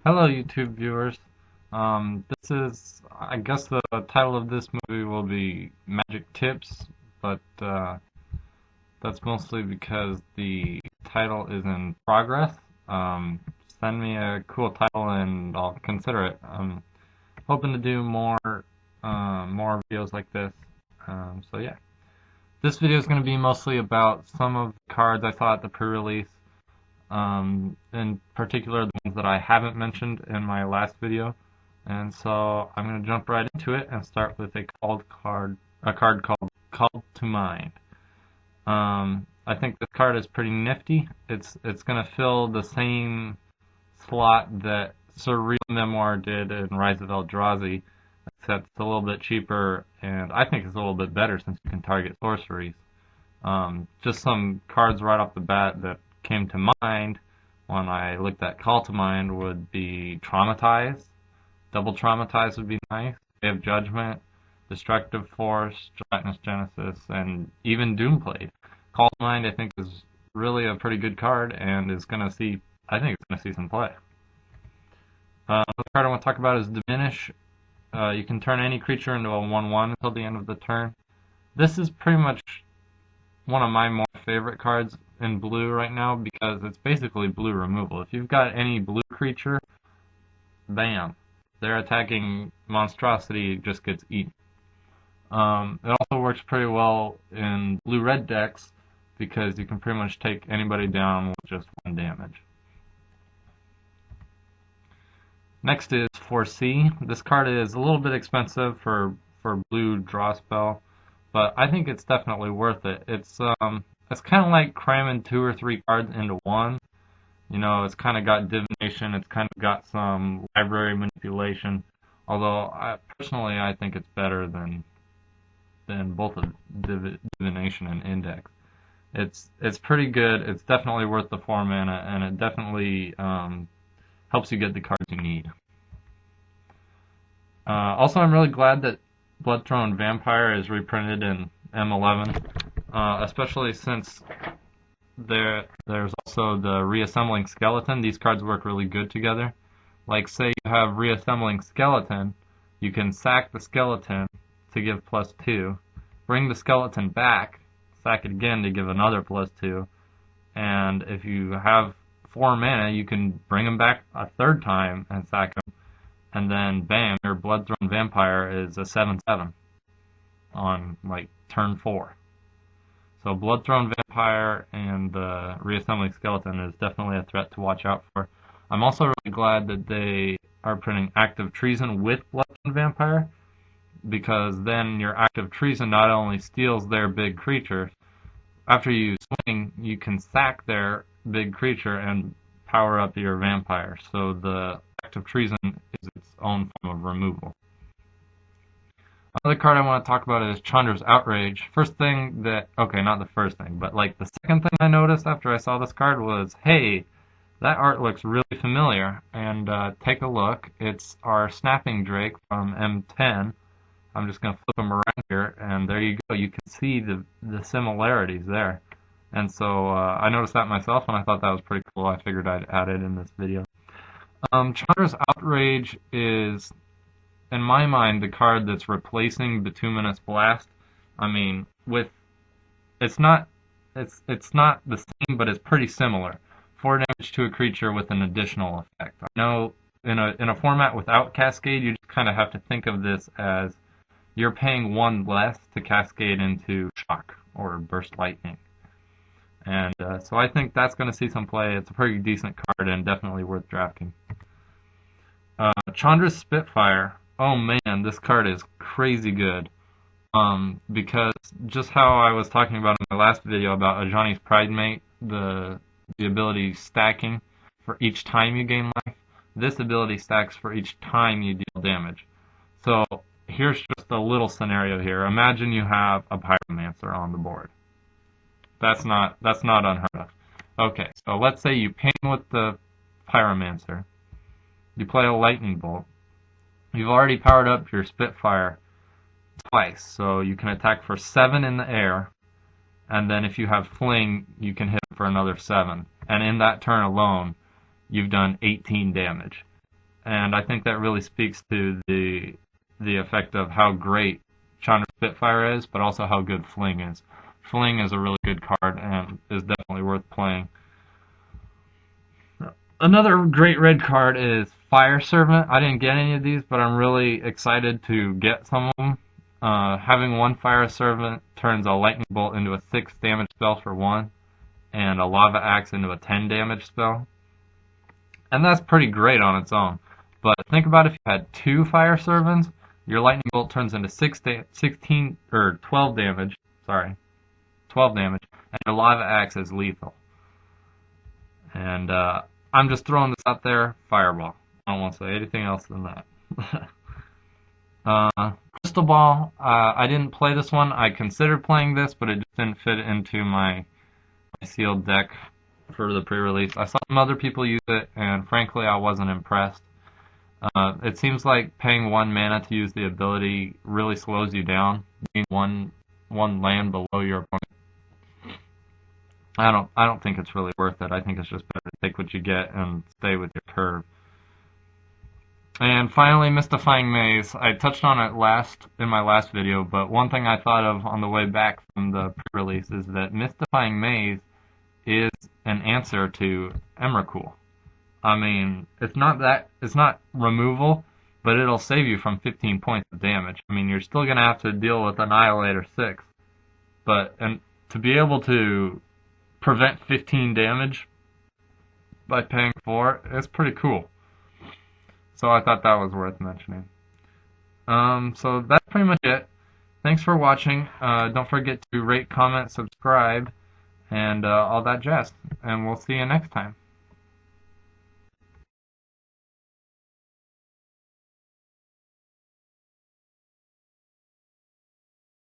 Hello, YouTube viewers. I guess the title of this movie will be Magic Tips, but that's mostly because the title is in progress. Um, Send me a cool title and I'll consider it. I'm hoping to do more videos like this. So yeah, this video is going to be mostly about some of the cards I saw at the pre-release. In particular, the ones that I haven't mentioned in my last video. And so I'm going to jump right into it and start with a card called Called to Mind. I think this card is pretty nifty. It's going to fill the same slot that Surreal Memoir did in Rise of Eldrazi, except it's a little bit cheaper, and I think it's a little bit better since you can target sorceries. Just some cards right off the bat that came to mind when I looked at Call to Mind would be Traumatize. Double Traumatize would be nice. They have Judgment, Destructive Force, Gelatinous Genesis, and even Doomblade. Call to Mind, I think, is really a pretty good card and is going to see, I think it's going to see some play. Another card I want to talk about is Diminish. You can turn any creature into a 1/1 until the end of the turn. This is pretty much one of my more favorite cards in blue right now because it's basically blue removal. If you've got any blue creature, bam, their attacking monstrosity just gets eaten. It also works pretty well in blue-red decks because you can pretty much take anybody down with just 1 damage. Next is Foresee. This card is a little bit expensive for blue draw spell, but I think it's definitely worth it. It's kind of like cramming 2 or 3 cards into one. You know, it's kind of got divination, it's kind of got some library manipulation. Although personally I think it's better than both of divination and index. It's pretty good. It's definitely worth the 4 mana, and it definitely helps you get the cards you need. Also, I'm really glad that Bloodthrone Vampire is reprinted in M11, especially since there's also the Reassembling Skeleton. These cards work really good together. Like, say you have Reassembling Skeleton, you can sack the skeleton to give +2, bring the skeleton back, sack it again to give another +2, and if you have 4 mana, you can bring them back a 3rd time and sack them, and then bam, your Bloodthrone Vampire is a 7/7 on like turn 4. So Bloodthrone Vampire and the Reassembling Skeleton is definitely a threat to watch out for. I'm also really glad that they are printing Act of Treason with Bloodthrone Vampire, because then your Act of Treason not only steals their big creature, after you swing, you can sack their big creature and power up your vampire. So the Act of Treason is its own form of removal. Another card I want to talk about is Chandra's Outrage. First thing that, okay, not the first thing, but like the second thing I noticed after I saw this card was, hey, that art looks really familiar. And take a look. It's our Snapping Drake from M10. I'm just going to flip them around here, and there you go. You can see the similarities there. And so I noticed that myself, and I thought that was pretty cool. I figured I'd add it in this video. Chandra's Outrage is, in my mind, the card that's replacing Bituminous Blast. I mean, it's not the same, but it's pretty similar. 4 damage to a creature with an additional effect. I know in a format without Cascade, you just kind of have to think of this as you're paying 1 less to cascade into Shock or Burst Lightning. And so I think that's going to see some play. It's a pretty decent card and definitely worth drafting. Chandra's Spitfire. Oh man, this card is crazy good. Because just how I was talking about in my last video about Ajani's Pridemate, the ability stacking for each time you gain life, this ability stacks for each time you deal damage. So here's just a little scenario here. Imagine you have a Pyromancer on the board. That's not unheard of. Okay, so let's say you ping with the Pyromancer. You play a Lightning Bolt. You've already powered up your Spitfire twice, so you can attack for 7 in the air, and then if you have Fling, you can hit for another 7. And in that turn alone, you've done 18 damage. and I think that really speaks to the effect of how great Chandra Spitfire is, but also how good Fling is. Fling is a really good card and is definitely worth playing. Another great red card is Fire Servant. I didn't get any of these, but I'm really excited to get some of them. Having one Fire Servant turns a Lightning Bolt into a 6 damage spell for 1, and a Lava Axe into a 10 damage spell. And that's pretty great on its own. But think about if you had 2 Fire Servants, your Lightning Bolt turns into 16 or 12 damage. Sorry, 12 damage, and your Lava Axe is lethal. And I'm just throwing this out there. Fireball. I don't want to say anything else than that. Crystal Ball. I didn't play this one. I considered playing this, but it just didn't fit into my sealed deck for the pre-release. I saw some other people use it, and frankly, I wasn't impressed. It seems like paying 1 mana to use the ability really slows you down, being one land below your opponent. I don't think it's really worth it. I think it's just better to take what you get and stay with your curve. And finally, Mystifying Maze. I touched on it in my last video, but one thing I thought of on the way back from the pre-release is that Mystifying Maze is an answer to Emrakul. I mean, it's not removal, but it'll save you from 15 points of damage. I mean, you're still gonna have to deal with Annihilator 6, but to be able to prevent 15 damage by paying 4, it's pretty cool. So I thought that was worth mentioning. So that's pretty much it. Thanks for watching. Don't forget to rate, comment, subscribe, and all that jazz. And we'll see you next time.